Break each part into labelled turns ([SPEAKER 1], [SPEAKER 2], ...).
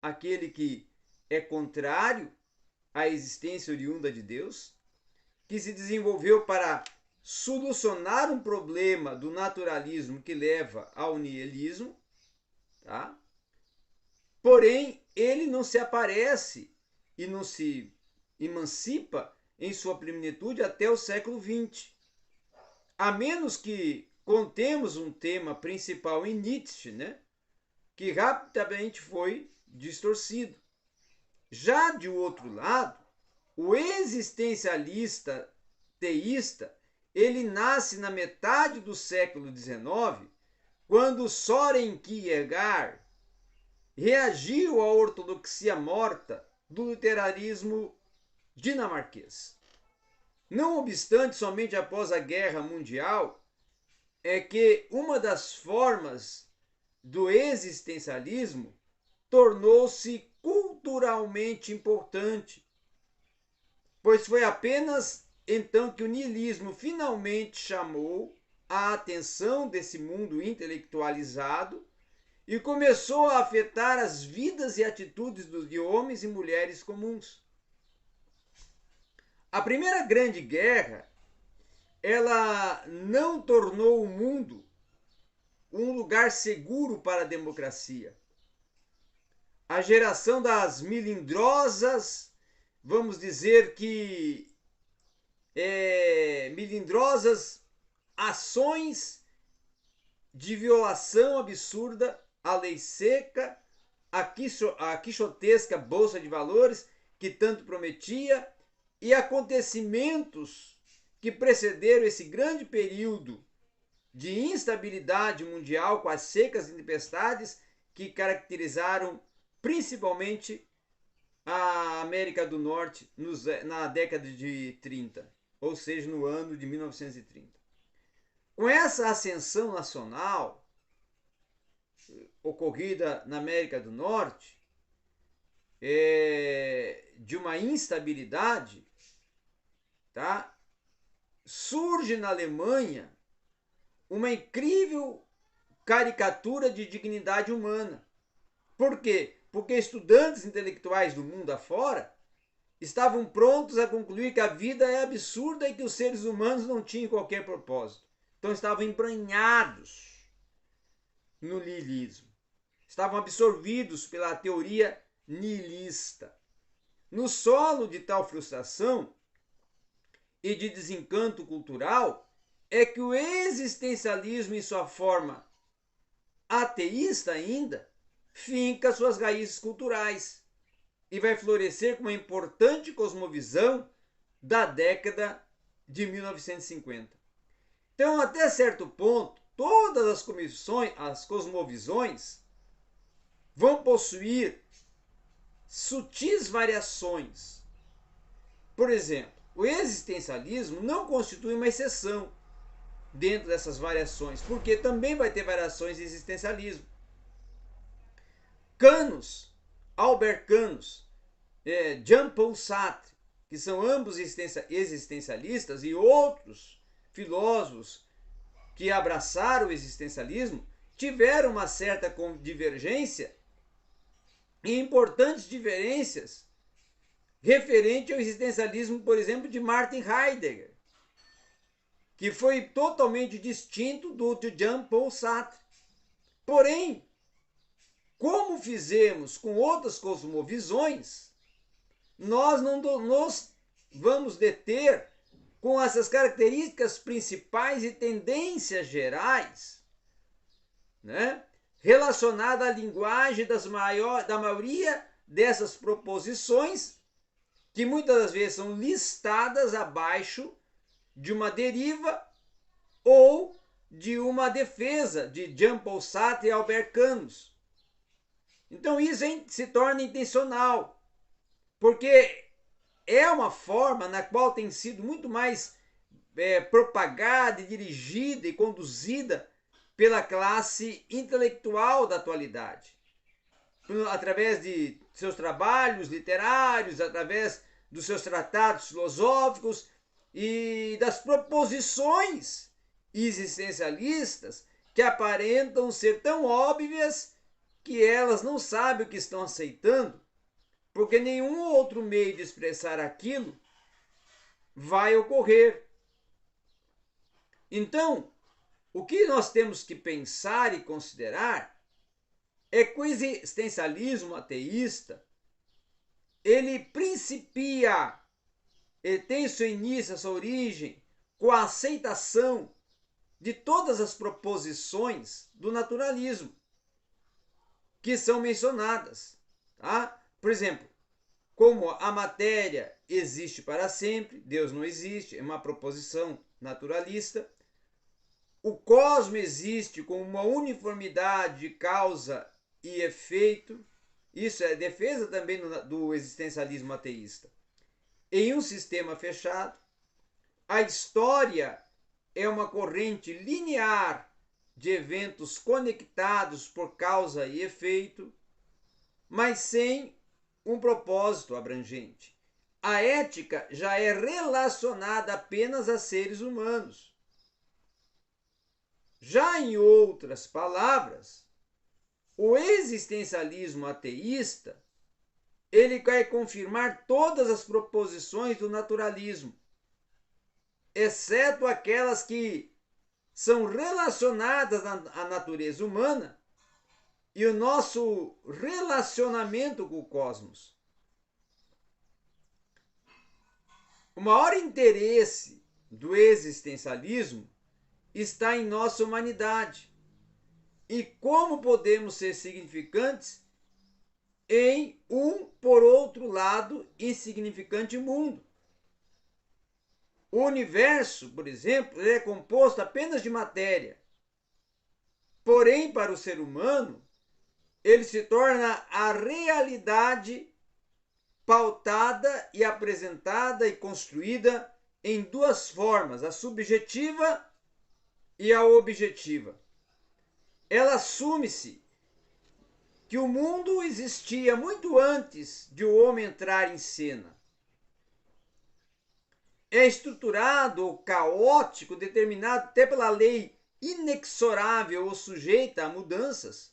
[SPEAKER 1] aquele que é contrário à existência oriunda de Deus, que se desenvolveu para solucionar um problema do naturalismo que leva ao niilismo, tá? Porém, ele não se aparece e não se emancipa em sua plenitude até o século XX. A menos que contemos um tema principal em Nietzsche, né? Que rapidamente foi distorcido. Já de outro lado, o existencialista teísta, ele nasce na metade do século XIX, quando Soren Kierkegaard reagiu à ortodoxia morta do luteranismo dinamarquês. Não obstante, somente após a Guerra Mundial é que uma das formas do existencialismo tornou-se culturalmente importante, pois foi apenas então que o niilismo finalmente chamou a atenção desse mundo intelectualizado e começou a afetar as vidas e atitudes de homens e mulheres comuns. A Primeira Grande Guerra, ela não tornou o mundo um lugar seguro para a democracia. A geração das melindrosas, vamos dizer que melindrosas ações de violação absurda à lei seca, a quixotesca Bolsa de Valores que tanto prometia e acontecimentos que precederam esse grande período de instabilidade mundial com as secas e tempestades que caracterizaram principalmente a América do Norte na década de 30, ou seja, no ano de 1930. Com essa ascensão nacional ocorrida na América do Norte, de uma instabilidade, tá? Surge na Alemanha uma incrível caricatura de dignidade humana. Por quê? Porque estudantes intelectuais do mundo afora estavam prontos a concluir que a vida é absurda e que os seres humanos não tinham qualquer propósito. Então estavam embranhados no niilismo. Estavam absorvidos pela teoria niilista. No solo de tal frustração e de desencanto cultural é que o existencialismo, em sua forma ateísta ainda, finca suas raízes culturais e vai florescer com uma importante cosmovisão da década de 1950. Então, até certo ponto, todas as cosmovisões vão possuir sutis variações. Por exemplo, o existencialismo não constitui uma exceção dentro dessas variações, porque também vai ter variações de existencialismo. Camus, Albert Camus, Jean-Paul Sartre, que são ambos existencialistas, e outros filósofos que abraçaram o existencialismo, tiveram uma certa divergência e importantes diferenças referente ao existencialismo, por exemplo, de Martin Heidegger, que foi totalmente distinto do de Jean-Paul Sartre. Porém, como fizemos com outras cosmovisões, nós não nos vamos deter com essas características principais e tendências gerais, né, relacionadas à linguagem da maioria dessas proposições, que muitas das vezes são listadas abaixo de uma deriva ou de uma defesa de Jean-Paul Sartre e Albert Camus. Então isso se torna intencional, porque é uma forma na qual tem sido muito mais propagada e dirigida e conduzida pela classe intelectual da atualidade, através de seus trabalhos literários, através dos seus tratados filosóficos e das proposições existencialistas que aparentam ser tão óbvias que elas não sabem o que estão aceitando, porque nenhum outro meio de expressar aquilo vai ocorrer. Então, o que nós temos que pensar e considerar é que o existencialismo ateísta, ele principia, ele tem seu início, sua origem, com a aceitação de todas as proposições do naturalismo que são mencionadas. Tá? Por exemplo, como a matéria existe para sempre, Deus não existe, é uma proposição naturalista. O cosmos existe com uma uniformidade de causa e efeito. Isso é defesa também do existencialismo ateísta. Em um sistema fechado, a história é uma corrente linear de eventos conectados por causa e efeito, mas sem um propósito abrangente. A ética já é relacionada apenas a seres humanos. Já em outras palavras, o existencialismo ateísta, ele quer confirmar todas as proposições do naturalismo, exceto aquelas que são relacionadas à natureza humana e o nosso relacionamento com o cosmos. O maior interesse do existencialismo está em nossa humanidade e como podemos ser significantes em um, por outro lado, insignificante mundo. O universo, por exemplo, é composto apenas de matéria. Porém, para o ser humano, ele se torna a realidade pautada e apresentada e construída em duas formas, a subjetiva e a objetiva. Ela assume-se que o mundo existia muito antes de o homem entrar em cena. É estruturado ou caótico, determinado até pela lei inexorável ou sujeita a mudanças.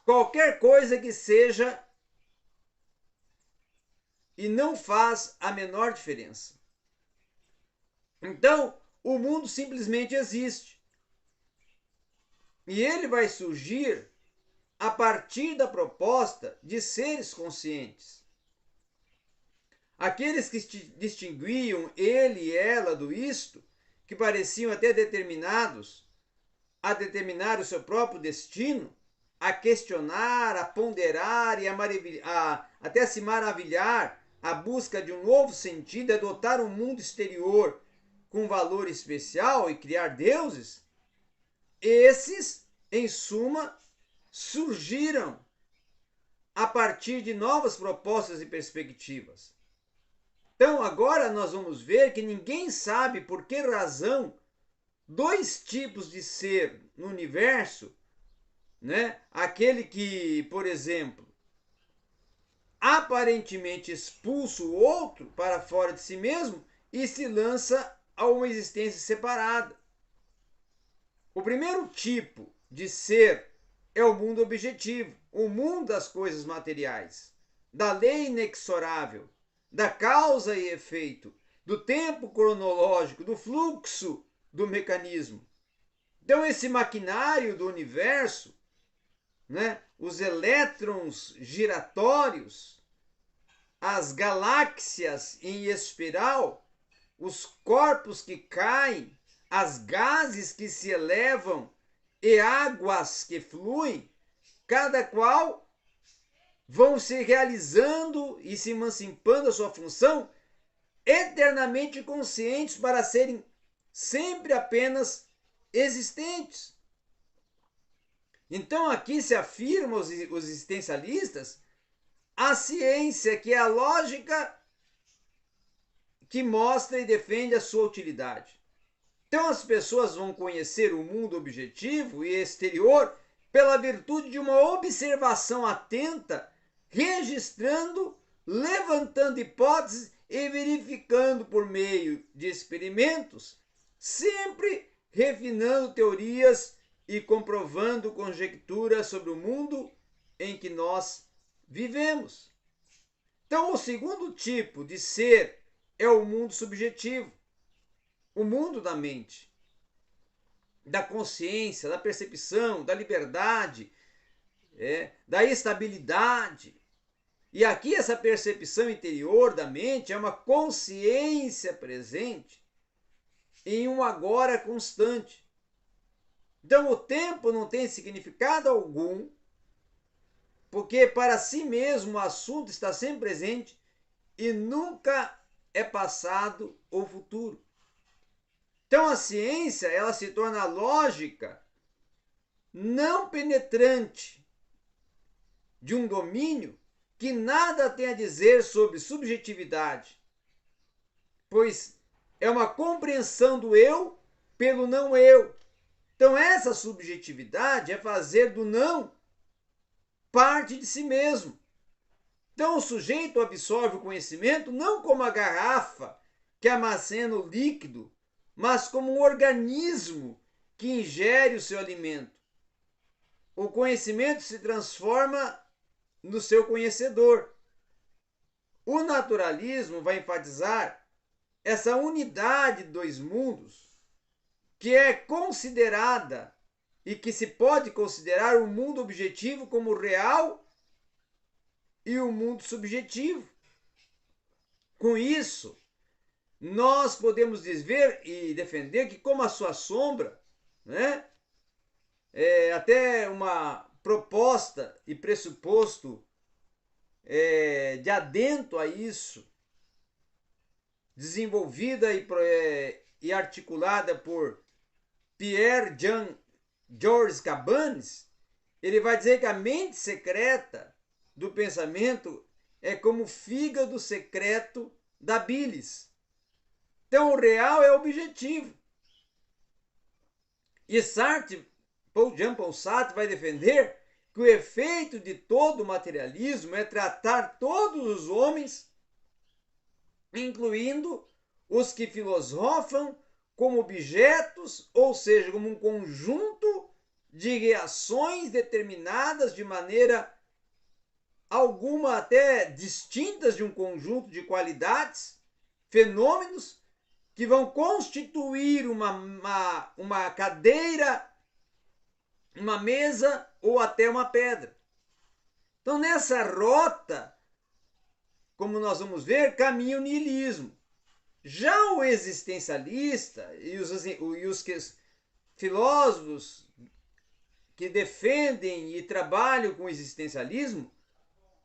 [SPEAKER 1] Qualquer coisa que seja e não faz a menor diferença. Então, o mundo simplesmente existe. E ele vai surgir a partir da proposta de seres conscientes. Aqueles que distinguiam ele e ela do isto, que pareciam até determinados a determinar o seu próprio destino, a questionar, a ponderar e até se maravilhar à busca de um novo sentido, adotar um mundo exterior com valor especial e criar deuses, esses, em suma, surgiram a partir de novas propostas e perspectivas. Então agora nós vamos ver que ninguém sabe por que razão dois tipos de ser no universo, né? Aquele que, por exemplo, aparentemente expulsa o outro para fora de si mesmo e se lança a uma existência separada. O primeiro tipo de ser é o mundo objetivo, o mundo das coisas materiais, da lei inexorável, da causa e efeito, do tempo cronológico, do fluxo do mecanismo. Então esse maquinário do universo, né, os elétrons giratórios, as galáxias em espiral, os corpos que caem, as gases que se elevam e águas que fluem, cada qual vão se realizando e se emancipando a sua função, eternamente conscientes para serem sempre apenas existentes. Então aqui se afirma os existencialistas a ciência, que é a lógica que mostra e defende a sua utilidade. Então as pessoas vão conhecer o mundo objetivo e exterior pela virtude de uma observação atenta, registrando, levantando hipóteses e verificando por meio de experimentos, sempre refinando teorias e comprovando conjecturas sobre o mundo em que nós vivemos. Então, o segundo tipo de ser é o mundo subjetivo, o mundo da mente, da consciência, da percepção, da liberdade, da estabilidade. E aqui essa percepção interior da mente é uma consciência presente em um agora constante. Então o tempo não tem significado algum, porque para si mesmo o assunto está sempre presente e nunca é passado ou futuro. Então a ciência, ela se torna lógica não penetrante de um domínio que nada tem a dizer sobre subjetividade, pois é uma compreensão do eu pelo não eu. Então essa subjetividade é fazer do não parte de si mesmo. Então o sujeito absorve o conhecimento não como a garrafa que armazena o líquido, mas como um organismo que ingere o seu alimento. O conhecimento se transforma no seu conhecedor. O naturalismo vai enfatizar essa unidade de dois mundos que é considerada e que se pode considerar o mundo objetivo como real e o mundo subjetivo. Com isso, nós podemos dizer e defender que, como a sua sombra, né, até uma proposta e pressuposto de adento a isso, desenvolvida e articulada por Pierre-Jean Georges Cabanes, ele vai dizer que a mente secreta do pensamento é como o fígado secreto da bilis. Então o real é o objetivo. E Jean-Paul Sartre vai defender que o efeito de todo o materialismo é tratar todos os homens, incluindo os que filosofam, como objetos, ou seja, como um conjunto de reações determinadas de maneira alguma até distintas de um conjunto de qualidades, fenômenos que vão constituir uma cadeira, uma mesa ou até uma pedra. Então, nessa rota, como nós vamos ver, caminha o niilismo. Já o existencialista e os filósofos que defendem e trabalham com o existencialismo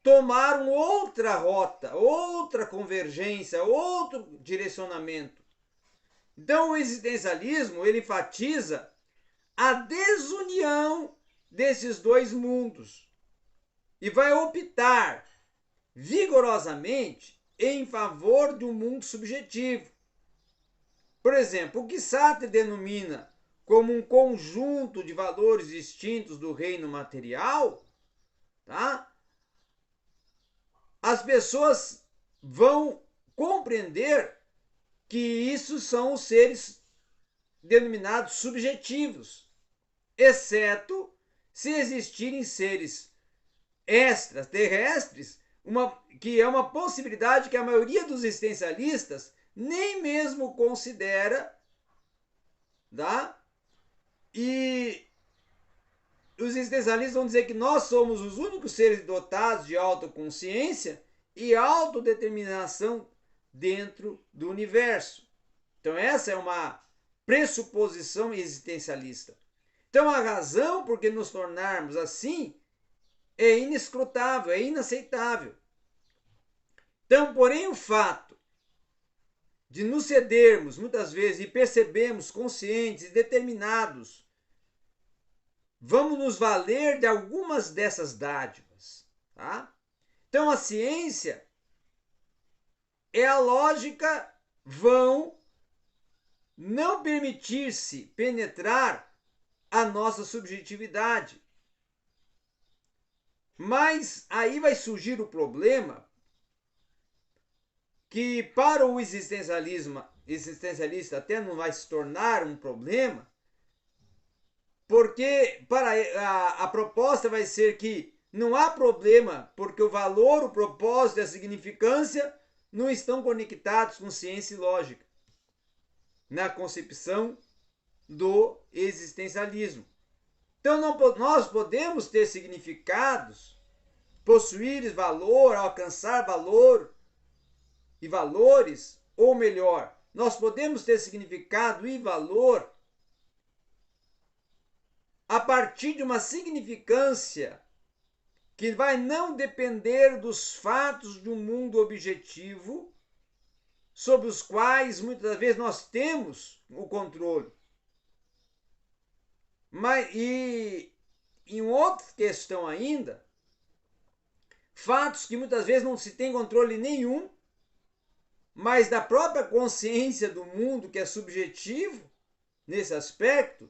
[SPEAKER 1] tomaram outra rota, outra convergência, outro direcionamento. Então o existencialismo ele enfatiza a desunião desses dois mundos e vai optar vigorosamente em favor de um mundo subjetivo. Por exemplo, o que Sartre denomina como um conjunto de valores distintos do reino material, tá? As pessoas vão compreender que isso são os seres denominados subjetivos, exceto se existirem seres extraterrestres, que é uma possibilidade que a maioria dos existencialistas nem mesmo considera, tá? E os existencialistas vão dizer que nós somos os únicos seres dotados de autoconsciência e autodeterminação dentro do universo. Então essa é uma pressuposição existencialista. Então a razão por que nos tornarmos assim é inescrutável, é inaceitável. Então, porém, o fato de nos cedermos muitas vezes e percebermos conscientes e determinados, vamos nos valer de algumas dessas dádivas, tá? Então a ciência é a lógica vão não permitir-se penetrar a nossa subjetividade. Mas aí vai surgir o problema que para o existencialista até não vai se tornar um problema, Porque a proposta vai ser que não há problema, porque o valor, o propósito e a significância não estão conectados com ciência e lógica na concepção do existencialismo. Então nós podemos ter significados, possuir valor, alcançar valor e valores, ou melhor, nós podemos ter significado e valor a partir de uma significância que vai não depender dos fatos de um mundo objetivo sobre os quais muitas vezes nós temos o controle. Mas e em outra questão ainda, fatos que muitas vezes não se tem controle nenhum, mas da própria consciência do mundo, que é subjetivo nesse aspecto,